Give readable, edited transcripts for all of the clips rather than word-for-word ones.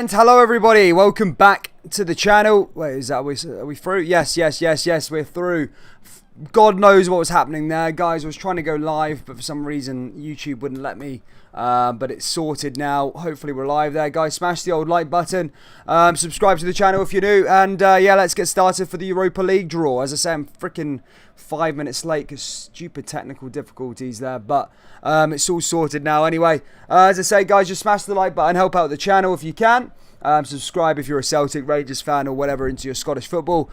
And hello everybody, welcome back to the channel. Wait, is that, are we through? Yes, we're through. God knows what was happening there, guys. I was trying to go live, but for some reason YouTube wouldn't let me. But it's sorted now. Hopefully we're live there, guys. Smash the old like button. Subscribe to the channel if you're new. And yeah, let's get started for the Europa League draw. As I say, I'm freaking 5 minutes late because stupid technical difficulties there. But it's all sorted now anyway. As I say, guys, just smash the like button. Help out the channel if you can. Subscribe if you're a Celtic, Rangers fan or whatever into your Scottish football.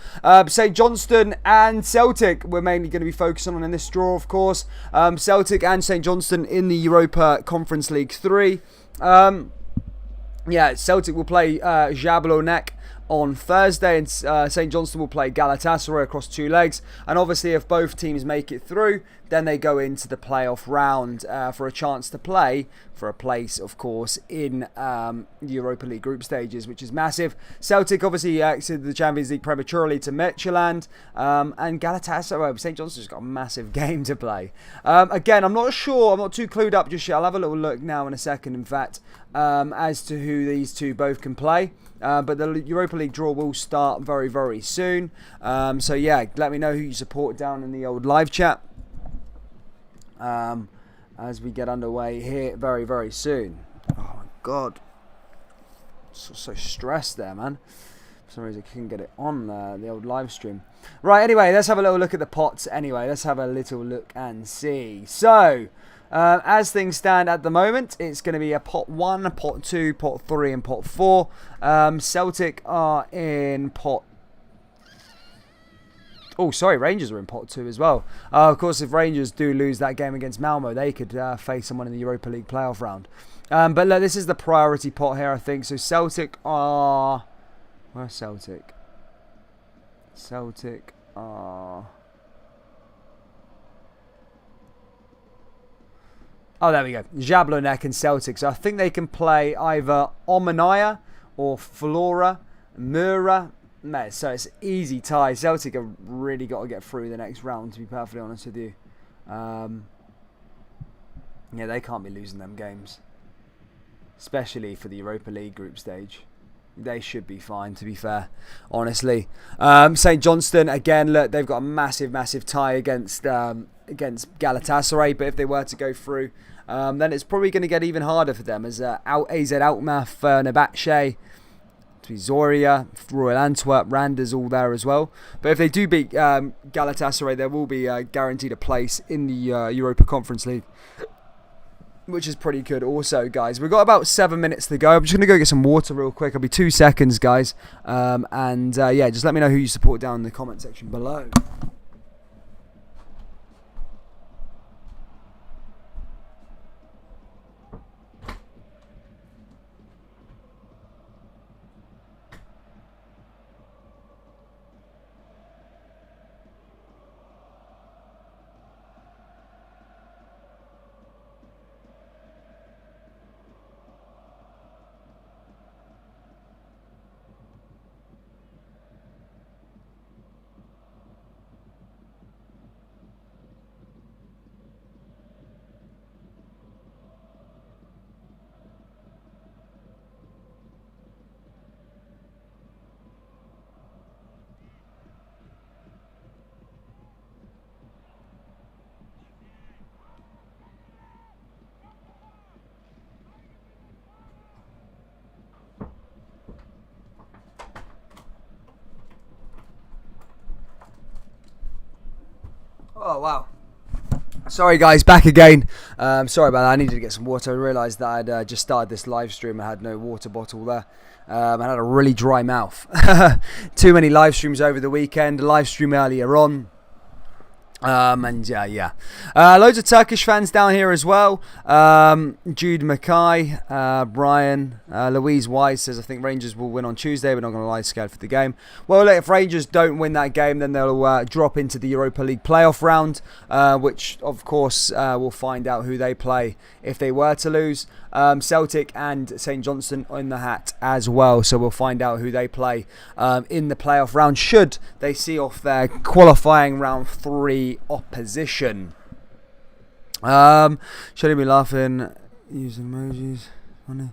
St Johnstone and Celtic we're mainly going to be focusing on in this draw, of course. Celtic and St Johnstone in the Europa Conference League 3. Yeah, Celtic will play Jablonec on Thursday, and St Johnstone will play Galatasaray across 2 legs. And obviously, if both teams make it through, then they go into the playoff round for a chance to play for a place, of course, in the Europa League group stages, which is massive. Celtic obviously exited the Champions League prematurely to Midtjylland, and Galatasaray. St Johnston's got a massive game to play. Again, I'm not sure. I'm not too clued up just yet. I'll have a little look now in a second, in fact, as to who these two both can play. But the Europa League draw will start very, very soon. So yeah, let me know who you support down in the old live chat as we get underway here very, very soon. Oh my god, so stressed there, man. For some reason I couldn't get it on the old live stream. Right, anyway, let's have a little look at the pots. Anyway, let's have a little look and see. So as things stand at the moment, it's going to be a pot 1, pot 2, pot 3 and pot 4. Celtic are in pot... Oh, sorry, Rangers are in pot 2 as well. Of course, if Rangers do lose that game against Malmo, they could face someone in the Europa League playoff round. But look, this is the priority pot here, I think. So Celtic are... Where's Celtic? Celtic are... Oh, there we go. Jablonec and Celtic. So I think they can play either Omonia or Flora, Mura. So it's easy tie. Celtic have really got to get through the next round, to be perfectly honest with you. Yeah, they can't be losing them games. Especially for the Europa League group stage. They should be fine, to be fair, honestly. St Johnstone, again, look, they've got a massive, massive tie against Galatasaray. But if they were to go through, then it's probably going to get even harder for them. As AZ Alkmaar, Fenerbahce, Zoria, Royal Antwerp, Randers all there as well. But if they do beat Galatasaray, there will be guaranteed a place in the Europa Conference League, which is pretty good also, guys. We've got about 7 minutes to go. I'm just going to go get some water real quick. I'll be 2 seconds, guys. Yeah, just let me know who you support down in the comment section below. Oh, wow. Sorry, guys, back again. Sorry about that. I needed to get some water. I realised that I'd just started this live stream. I had no water bottle there. I had a really dry mouth. Too many live streams over the weekend. A live stream earlier on. And yeah. Loads of Turkish fans down here as well. Jude Mackay, Brian, Louise Wise says, I think Rangers will win on Tuesday, but not going to lie, scared for the game. Well, look, if Rangers don't win that game, then they'll drop into the Europa League playoff round, which of course we'll find out who they play if they were to lose. Celtic and St Johnstone in the hat as well, so we'll find out who they play in the playoff round should they see off their qualifying round 3 opposition. Should he be laughing using emojis? Funny.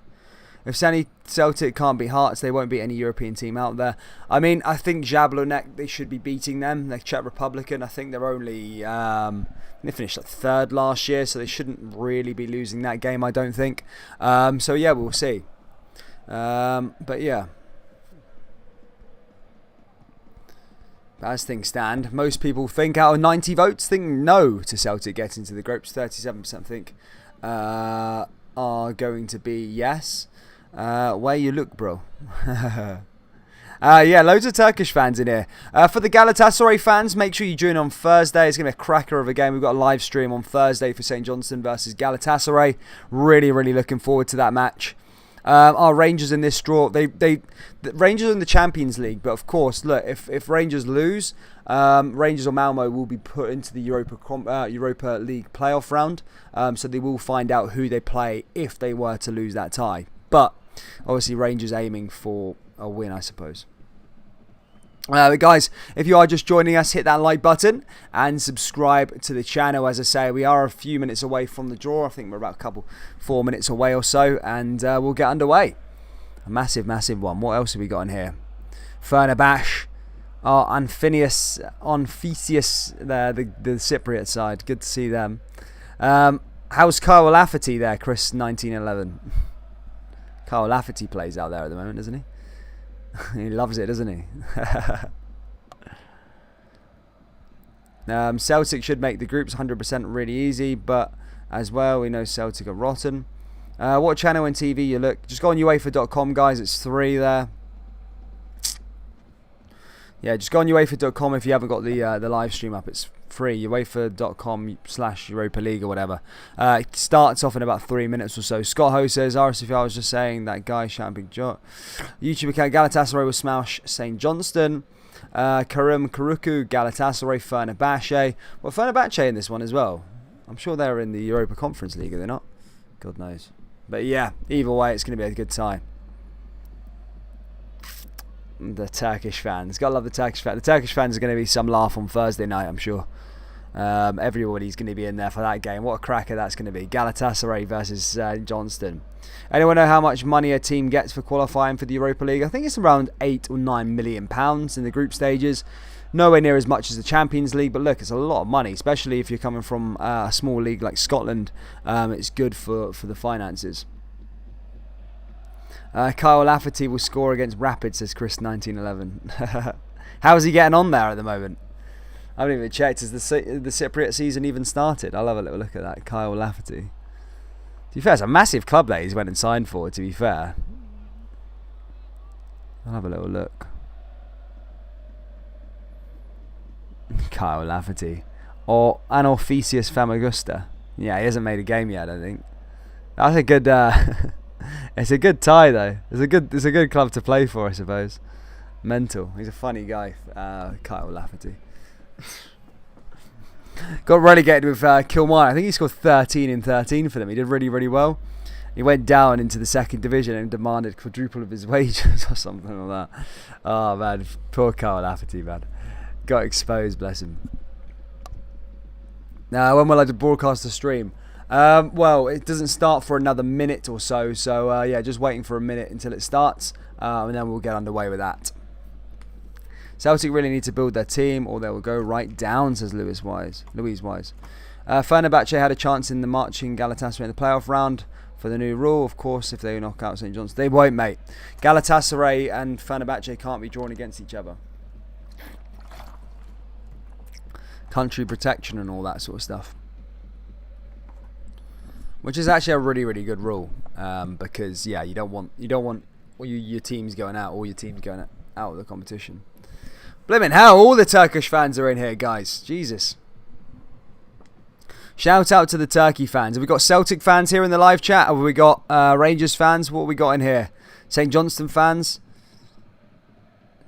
If Celtic can't beat Hearts, they won't beat any European team out there. I mean, I think Jablonec, they should be beating them. They're Czech Republican. I think they're only... they finished like third last year, so they shouldn't really be losing that game, I don't think. So yeah, we'll see. But yeah. As things stand, most people think out of 90 votes, think no to Celtic getting to the groups. 37% think are going to be yes. Where you look, bro. Yeah, loads of Turkish fans in here. For the Galatasaray fans, make sure you join on Thursday. It's going to be a cracker of a game. We've got a live stream on Thursday for St Johnstone versus Galatasaray. Really, really looking forward to that match. Our Rangers in this draw, the Rangers are in the Champions League, but of course, look, if Rangers lose, Rangers or Malmo will be put into the Europa League playoff round, so they will find out who they play if they were to lose that tie. But obviously, Rangers aiming for a win, I suppose. But guys, if you are just joining us, hit that like button and subscribe to the channel. As I say, we are a few minutes away from the draw. I think we're about 4 minutes away or so, and we'll get underway. A massive, massive one. What else have we got in here? Fenerbahce, Onfisius there, the Cypriot side. Good to see them. How's Kyle Lafferty there, Chris 1911? Kyle Lafferty plays out there at the moment, doesn't he? He loves it, doesn't he? Celtic should make the groups 100% really easy, but as well, we know Celtic are rotten. What channel and TV you look? Just go on uefa.com, guys. It's 3 there. Yeah, just go on uefa.com if you haven't got the live stream up. It's free. uefa.com/Europa League or whatever. It starts off in about 3 minutes or so. Scott Ho says, RSFL, I was just saying that guy shouting big jot. YouTube account Galatasaray will smash St Johnstone. Karim Karuku, Galatasaray, Fenerbahce. Well, Fenerbahce in this one as well. I'm sure they're in the Europa Conference League, are they not? God knows. But yeah, either way, it's going to be a good time. The Turkish fans. Gotta love the Turkish fans. The Turkish fans are going to be some laugh on Thursday night, I'm sure. Everybody's going to be in there for that game. What a cracker that's going to be. Galatasaray versus Johnston. Anyone know how much money a team gets for qualifying for the Europa League? I think it's around £8 or £9 million in the group stages. Nowhere near as much as the Champions League, but look, it's a lot of money, especially if you're coming from a small league like Scotland. It's good for the finances. Kyle Lafferty will score against Rapid, says Chris 1911. How's he getting on there at the moment? I haven't even checked. Has the Cypriot season even started? I'll have a little look at that. Kyle Lafferty. To be fair, it's a massive club that he's went and signed for, to be fair. I'll have a little look. Kyle Lafferty. Or Anorphesius Famagusta. Yeah, he hasn't made a game yet, I think. That's a good... it's a good tie, though. It's a good club to play for, I suppose. Mental. He's a funny guy, Kyle Lafferty. Got relegated with Kilmarnock. I think he scored 13 in 13 for them. He did really, really well. He went down into the second division and demanded quadruple of his wages or something like that. Oh, man. Poor Kyle Lafferty, man. Got exposed, bless him. Now, when will I broadcast the stream? Well, it doesn't start for another minute or so. So, yeah, just waiting for a minute until it starts. And then we'll get underway with that. Celtic really need to build their team or they will go right down, says Louise Wise. Fenerbahce had a chance in the marching Galatasaray in the playoff round for the new rule. Of course, if they knock out St Johnstone. They won't, mate. Galatasaray and Fenerbahce can't be drawn against each other. Country protection and all that sort of stuff. Which is actually a really, really good rule. Because, yeah, you don't want your teams going out, all your teams going out of the competition. Blimmin' hell, all the Turkish fans are in here, guys. Jesus. Shout out to the Turkey fans. Have we got Celtic fans here in the live chat? Have we got Rangers fans? What have we got in here? St Johnstone fans?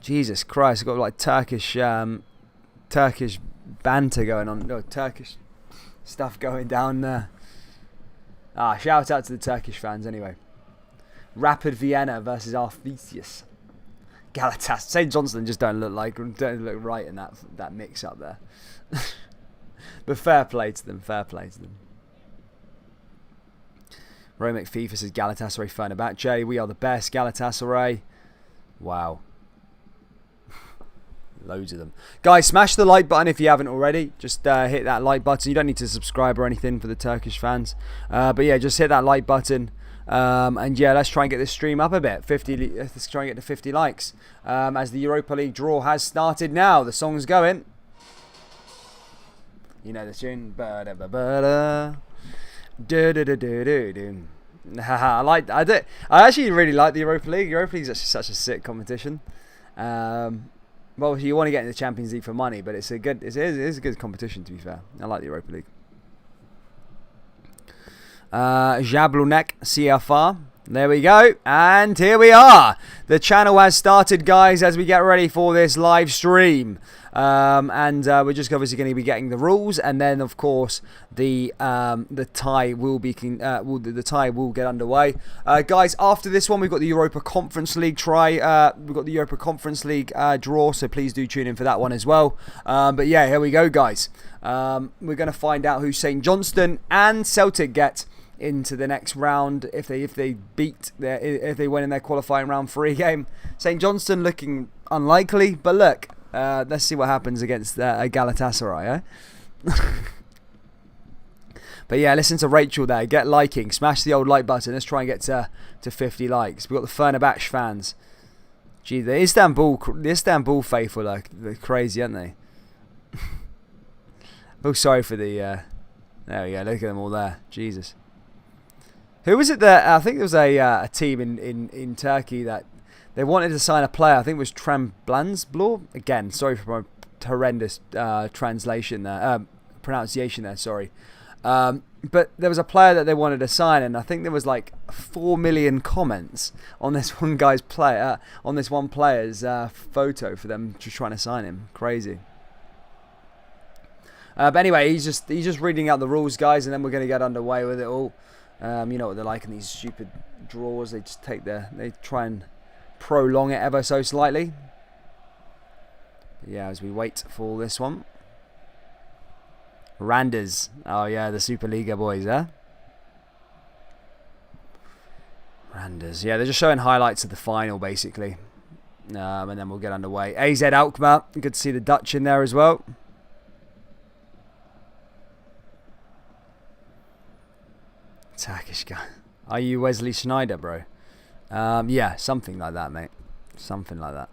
Jesus Christ, I've got like Turkish banter going on. No, Turkish stuff going down there. Shout out to the Turkish fans anyway. Rapid Vienna versus Arthesius. Galatasaray. St Johnstone just don't look right in that mix up there. But fair play to them. Romic FIFA says Galatasaray Fenerbahce. We are the best. Galatasaray. Wow. Loads of them. Guys, smash the like button if you haven't already. Just hit that like button. You don't need to subscribe or anything for the Turkish fans. But yeah, just hit that like button. And yeah, let's try and get this stream up a bit. Let's try and get to 50 likes. As the Europa League draw has started now. The song's going. You know the tune. I actually really like the Europa League. Europa League is actually such a sick competition. Well, you want to get in the Champions League for money, but it is a good competition, to be fair. I like the Europa League. Jablonek CFR. There we go. And here we are. The channel has started, guys, as we get ready for this live stream. We're just obviously going to be getting the rules, and then of course the tie will be the tie will get underway. Guys, after this one we've got the Europa Conference League we've got the Europa Conference League draw, so please do tune in for that one as well. But yeah, here we go, guys. We're going to find out who St Johnstone and Celtic get into the next round if they win in their qualifying round 3 game. St Johnstone looking unlikely, but look, let's see what happens against Galatasaray, eh? But yeah, listen to Rachel there. Get liking, smash the old like button. Let's try and get to 50 likes. We've got the Fenerbahce fans. Gee, the Istanbul faithful are crazy, aren't they? Oh, sorry for the. There we go. Look at them all there. Jesus. Who was it that I think there was a team in Turkey that they wanted to sign a player. I think it was Tremblansblå. Again, sorry for my horrendous pronunciation there. Sorry. But there was a player that they wanted to sign, and I think there was like 4 million comments on this one guy's player, on this one player's photo for them just trying to sign him. Crazy. But anyway, he's just reading out the rules, guys, and then we're going to get underway with it all. You know what they're like in these stupid draws. They just they try and prolong it ever so slightly. But yeah, as we wait for this one. Randers. Oh yeah, the Superliga boys, huh? Randers. Yeah, they're just showing highlights of the final, basically. And then we'll get underway. AZ Alkmaar. Good to see the Dutch in there as well. Turkish guy. Are you Wesley Sneijder, bro? Yeah, something like that, mate. Something like that.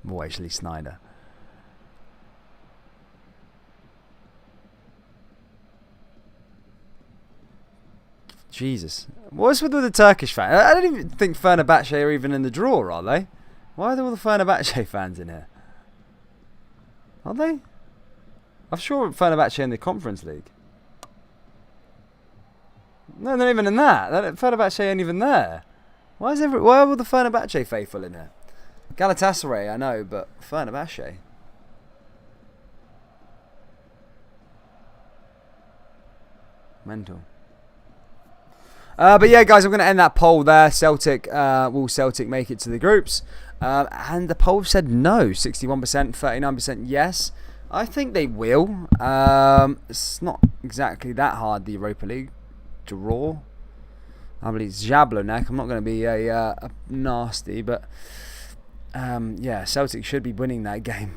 Wesley Sneijder. Jesus. What's with the Turkish fans? I don't even think Fenerbahce are even in the draw, are they? Why are there all the Fenerbahce fans in here? Are they? I'm sure Fenerbahce in the Conference League. No, they're not even in that. Fenerbahce ain't even there. Why are all the Fenerbahce faithful in here? Galatasaray, I know, but Fenerbahce. Mental. But yeah, guys, I'm going to end that poll there. Will Celtic make it to the groups? And the poll said no. 61%, 39% yes. I think they will. It's not exactly that hard, the Europa League draw. I believe it's Jablonek. I'm not going to be a nasty, but yeah, Celtic should be winning that game.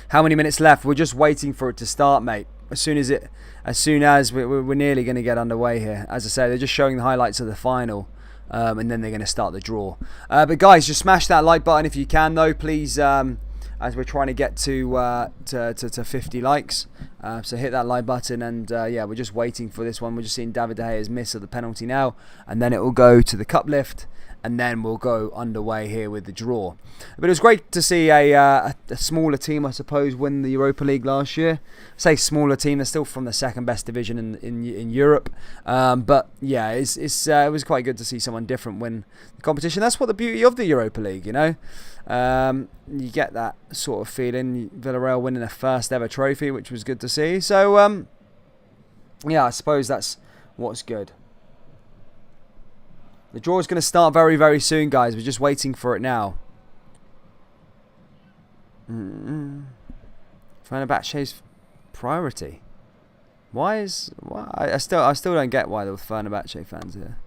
How many minutes left? We're just waiting for it to start, mate. As soon as we're nearly going to get underway here. As I say, they're just showing the highlights of the final, and then they're going to start the draw. But guys, just smash that like button if you can, though, please. As we're trying to get to 50 likes, so hit that like button, and yeah, we're just waiting for this one. We're just seeing David De Gea's miss of the penalty now, and then it will go to the cup lift, and then we'll go underway here with the draw. But it was great to see a smaller team, I suppose, win the Europa League last year. I say smaller team, they're still from the second best division in Europe. But yeah, it was quite good to see someone different win the competition. That's what the beauty of the Europa League, you know. You get that sort of feeling. Villarreal winning their first ever trophy, which was good to see. So yeah, I suppose that's what's good. The draw is going to start very, very soon, guys. We're just waiting for it now. Fenerbahce's priority. Why? I still don't get why there were Fenerbahce fans here.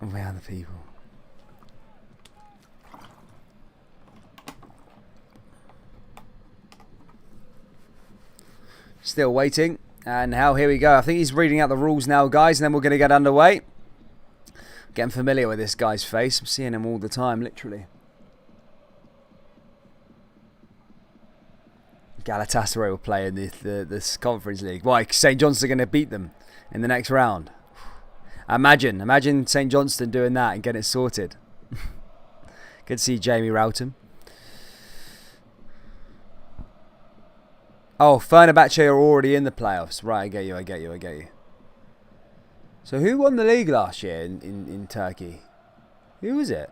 We are the people. Still waiting. And now here we go. I think he's reading out the rules now, guys, and then we're going to get underway. Getting familiar with this guy's face. I'm seeing him all the time, literally. Galatasaray will play in this Conference League. Why? St. Johnstone are going to beat them in the next round. Imagine St. Johnstone doing that and getting it sorted. Good to see Jamie Roughton. Oh, Fenerbahce are already in the playoffs. Right, I get you. So who won the league last year in Turkey? Who was it?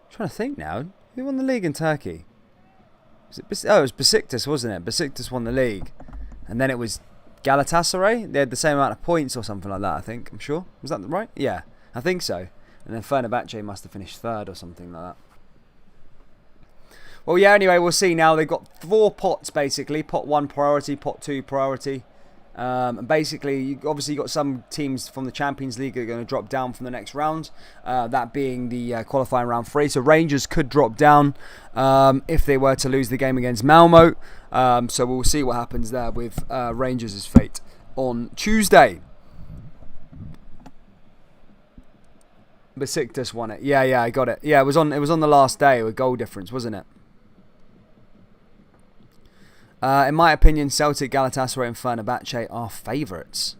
I'm trying to think now. Who won the league in Turkey? It was Besiktas, wasn't it? Besiktas won the league. And then it was Galatasaray. They had the same amount of points or something like that, I think. I'm sure. Was that right? Yeah, I think so. And then Fenerbahce must have finished third or something like that. Well, yeah, anyway, we'll see now. They've got 4 pots, basically. Pot 1 priority, pot 2 priority. And basically, obviously, you've got some teams from the Champions League that are going to drop down from the next round. That being the qualifying round 3. So Rangers could drop down if they were to lose the game against Malmo. So we'll see what happens there with Rangers' fate on Tuesday. Besiktas won it. Yeah, I got it. Yeah, it was on the last day with goal difference, wasn't it? In my opinion, Celtic, Galatasaray and Fenerbahce are favourites.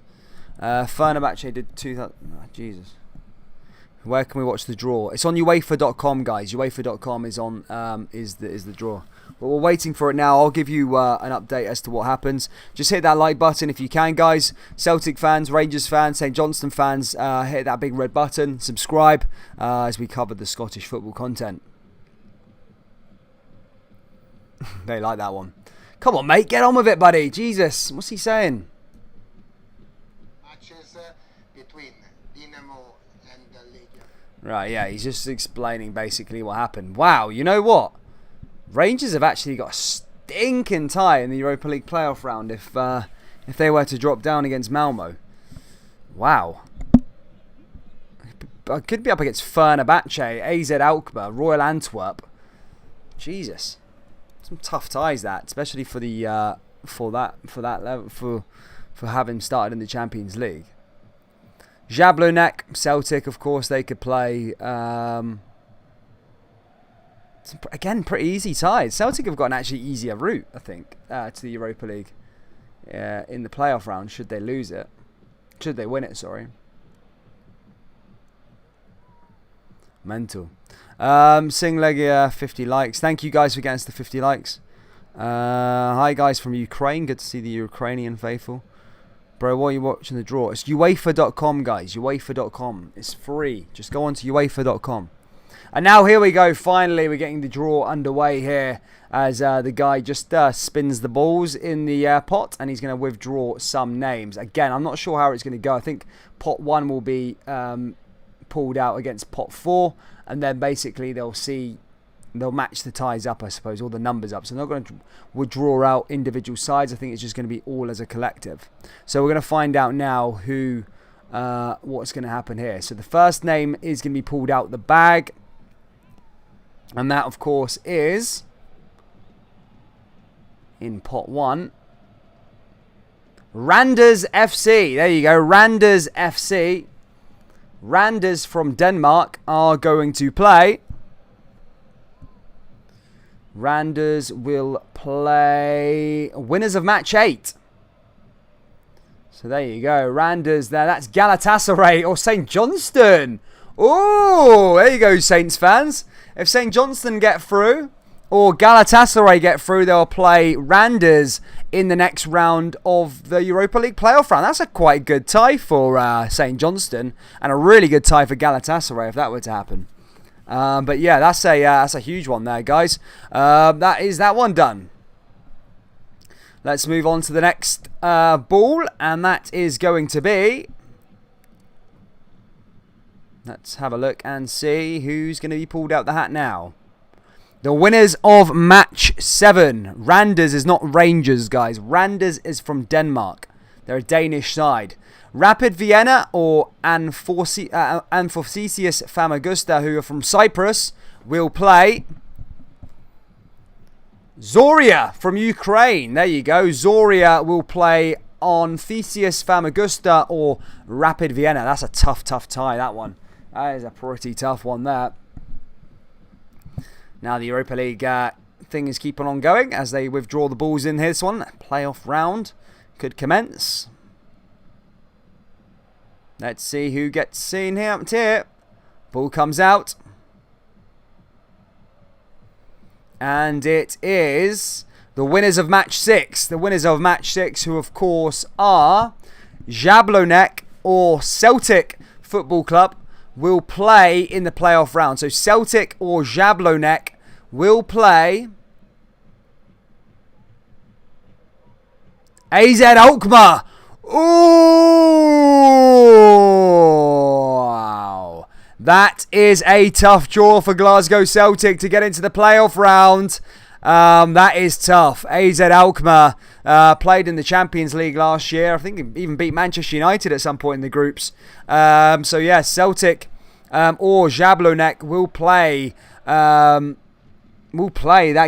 Fenerbahce did 2000... Oh, Jesus. Where can we watch the draw? It's on UEFA.com, guys. UEFA.com is on is the draw. But we're waiting for it now. I'll give you an update as to what happens. Just hit that like button if you can, guys. Celtic fans, Rangers fans, St. Johnstone fans, hit that big red button. Subscribe as we cover the Scottish football content. They like that one. Come on, mate. Get on with it, buddy. Jesus. What's he saying? Matches between Dinamo and Legia. Right, yeah. He's just explaining basically what happened. Wow, you know what? Rangers have actually got a stinking tie in the Europa League playoff round if they were to drop down against Malmo. Wow. Could be up against Fenerbahce, AZ Alkmaar, Royal Antwerp. Jesus. Some tough ties, that, especially for the for that level, for having started in the Champions League. Jablonec, Celtic, of course, they could play. Again, pretty easy ties. Celtic have got an actually easier route, I think, to the Europa League in the playoff round. Should they lose it? Should they win it? Sorry. Mental. Sing Legia 50 likes. Thank you guys for getting us the 50 likes. Hi guys from Ukraine. Good to see the Ukrainian faithful. Bro, what are you watching the draw? It's UEFA.com, guys. UEFA.com. It's free. Just go on to UEFA.com. And now here we go. Finally, we're getting the draw underway here as the guy just spins the balls in the pot and he's going to withdraw some names. Again, I'm not sure how it's going to go. I think pot 1 will be pulled out against pot 4, and then basically they'll match the ties up, I suppose, all the numbers up. So they're not going to withdraw out individual sides. I think it's just going to be all as a collective. So we're going to find out now who what's going to happen here. So the first name is going to be pulled out the bag, and that of course is in pot 1 Randers FC. There you go, Randers FC. Randers from Denmark are going to play. Randers will play winners of match 8. So there you go. Randers there. That's Galatasaray or St. Johnstone. Oh, there you go, Saints fans. If St. Johnstone get through or Galatasaray get through, they'll play Randers in the next round of the Europa League playoff round. That's a quite good tie for St. Johnstone and a really good tie for Galatasaray if that were to happen. But yeah, that's a huge one there, guys. That is that one done. Let's move on to the next ball, and that is going to be Let's have a look and see who's going to be pulled out the hat now. The winners of match 7. Randers is not Rangers, guys. Randers is from Denmark. They're a Danish side. Rapid Vienna or Anforcesius Famagusta, who are from Cyprus, will play Zoria from Ukraine. There you go. Zoria will play on Theseus Famagusta or Rapid Vienna. That's a tough tie, that one. That is a pretty tough one there. Now the Europa League thing is keeping on going as they withdraw the balls in this one. Playoff round could commence. Let's see who gets seen here. Ball comes out. And it is the winners of match 6. The winners of match 6, who of course are Jablonec or Celtic Football Club, will play in the playoff round. So Celtic or Jablonec will play AZ Alkmaar. Ooh! Wow. That is a tough draw for Glasgow Celtic to get into the playoff round. That is tough. AZ Alkmaar played in the Champions League last year. I think even beat Manchester United at some point in the groups. So yeah, Celtic or Jablonec will play that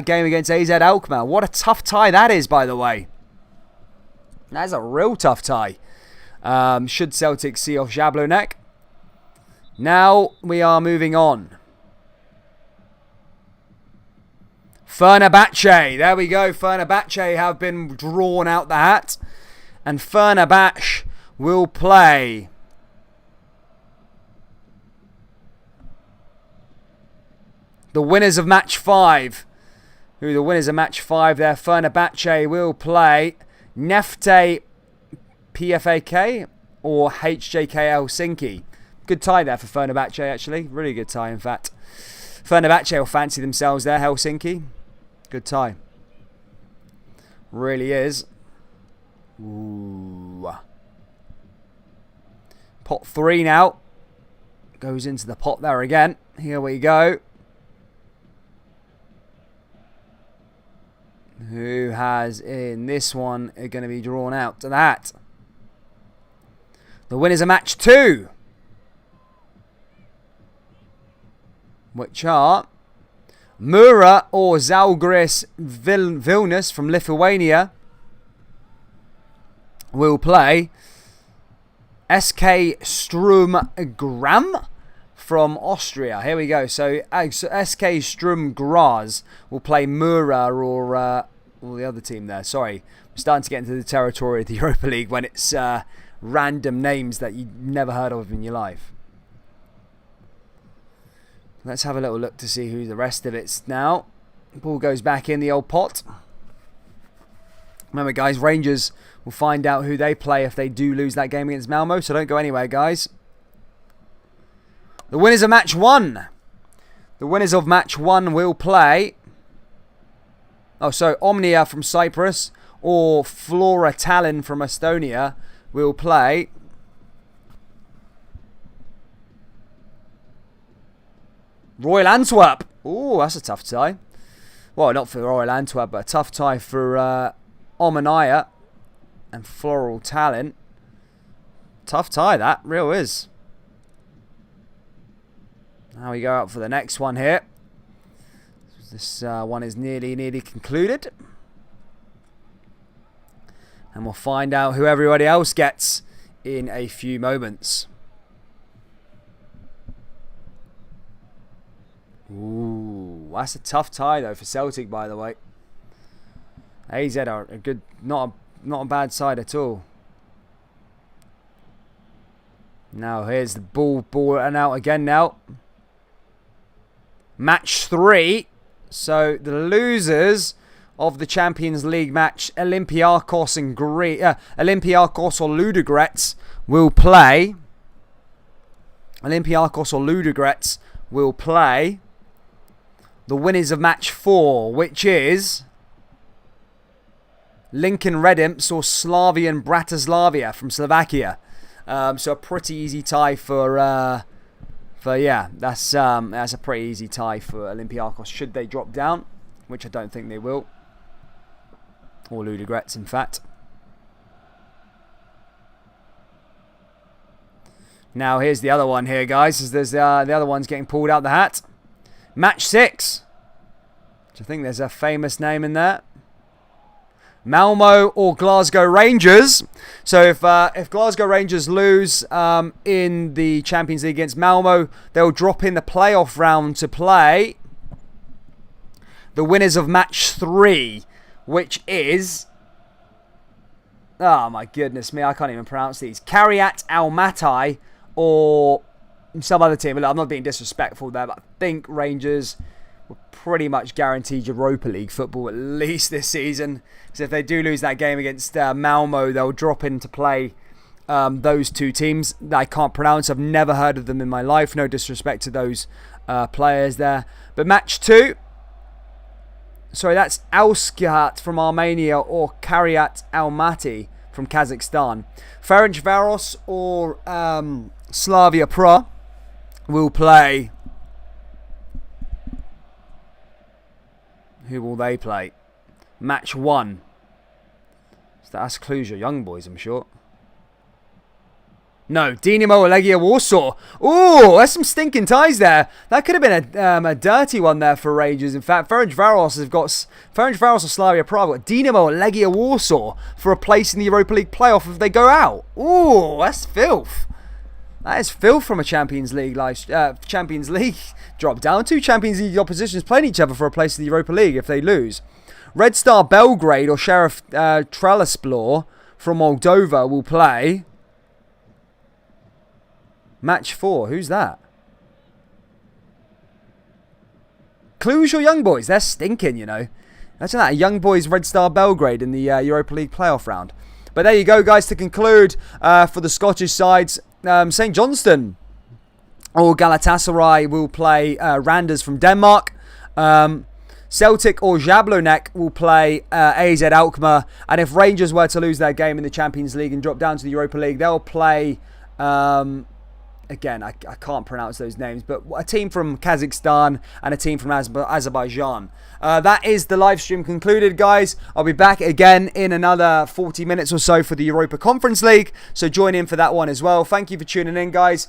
game against AZ Alkmaar. What a tough tie that is, by the way. That's a real tough tie. Should Celtic see off Jablonec? Now we are moving on. Fenerbahce. There we go. Fenerbahce have been drawn out the hat. And Fenerbahce will play the winners of match 5. Who the winners of match 5 there? Fenerbahce will play Nefte PFAK or HJK Helsinki. Good tie there for Fenerbahce, actually. Really good tie, in fact. Fenerbahce will fancy themselves there. Helsinki. Good tie. Really is. Ooh. Pot 3 now. Goes into the pot there again. Here we go. Who has in this one are going to be drawn out to that? The winners of match 2, which are Mura or Zalgiris Vilnius from Lithuania, will play SK Strum Gram from Austria. Here we go. So SK Strum Graz will play Mura or the other team there. Sorry, I'm starting to get into the territory of the Europa League when it's random names that you've never heard of in your life. Let's have a little look to see who the rest of it's now. Ball goes back in the old pot. Remember, guys, Rangers will find out who they play if they do lose that game against Malmo, so don't go anywhere, guys. The winners of match 1. The winners of match 1 will play Omnia from Cyprus or Flora Tallinn from Estonia will play Royal Antwerp. Ooh, that's a tough tie. Well, not for Royal Antwerp, but a tough tie for Omnia and Floral Tallinn. Tough tie, that. Real is. Now we go out for the next one here. This one is nearly concluded. And we'll find out who everybody else gets in a few moments. Ooh, that's a tough tie though for Celtic, by the way. AZ are a good, not a bad side at all. Now here's the ball and out again now. Match 3. So the losers of the Champions League match, Olympiakos or Ludogorets will play. Olympiakos or Ludogorets will play the winners of match 4, which is Lincoln Redimps or Slavian Bratislavia from Slovakia. So a pretty easy tie for But yeah, that's a pretty easy tie for Olympiacos should they drop down, which I don't think they will. Or Ludogorets, in fact. Now here's the other one here, guys. As there's the other one's getting pulled out the hat. Match 6. Do you think there's a famous name in there? Malmo or Glasgow Rangers. So if Glasgow Rangers lose in the Champions League against Malmo, they'll drop in the playoff round to play the winners of match 3, which is, oh my goodness me, I can't even pronounce these. Kiryat Almaty or some other team. I'm not being disrespectful there, but I think Rangers will pretty much guaranteed Europa League football at least this season. Because if they do lose that game against Malmo, they'll drop into play those two teams that I can't pronounce. I've never heard of them in my life. No disrespect to those players there. But match 2, sorry, that's Alskihat from Armenia or Kiryat Almaty from Kazakhstan. Ferencvaros or Slavia Prague will play. Who will they play? Match 1. So that's Cluj Young Boys, I'm sure. No, Dinamo Legia Warsaw. Ooh, there's some stinking ties there. That could have been a dirty one there for Rangers. In fact, Ferencvaros or Slavia Prague got Dinamo Legia Warsaw for a place in the Europa League playoff if they go out. Ooh, that's filth. That is filth from a Champions League drop down. 2 Champions League oppositions playing each other for a place in the Europa League if they lose. Red Star Belgrade or Sheriff Trelespor from Moldova will play match 4. Who's that? Cluj or Young Boys? They're stinking, you know. Imagine that, Young Boys Red Star Belgrade in the Europa League playoff round. But there you go, guys, to conclude for the Scottish sides. St Johnstone or Galatasaray will play Randers from Denmark. Celtic or Jablonec will play AZ Alkmaar. And if Rangers were to lose their game in the Champions League and drop down to the Europa League, they'll play, again, I can't pronounce those names, but a team from Kazakhstan and a team from Azerbaijan. That is the live stream concluded, guys. I'll be back again in another 40 minutes or so for the Europa Conference League, so join in for that one as well. Thank you for tuning in, guys.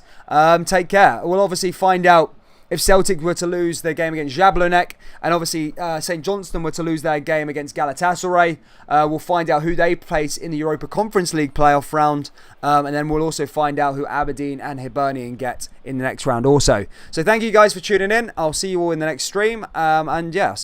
Take care. We'll obviously find out if Celtic were to lose their game against Jablonec, and obviously St Johnstone were to lose their game against Galatasaray. We'll find out who they place in the Europa Conference League playoff round, and then we'll also find out who Aberdeen and Hibernian get in the next round also. So thank you guys for tuning in. I'll see you all in the next stream, and yeah.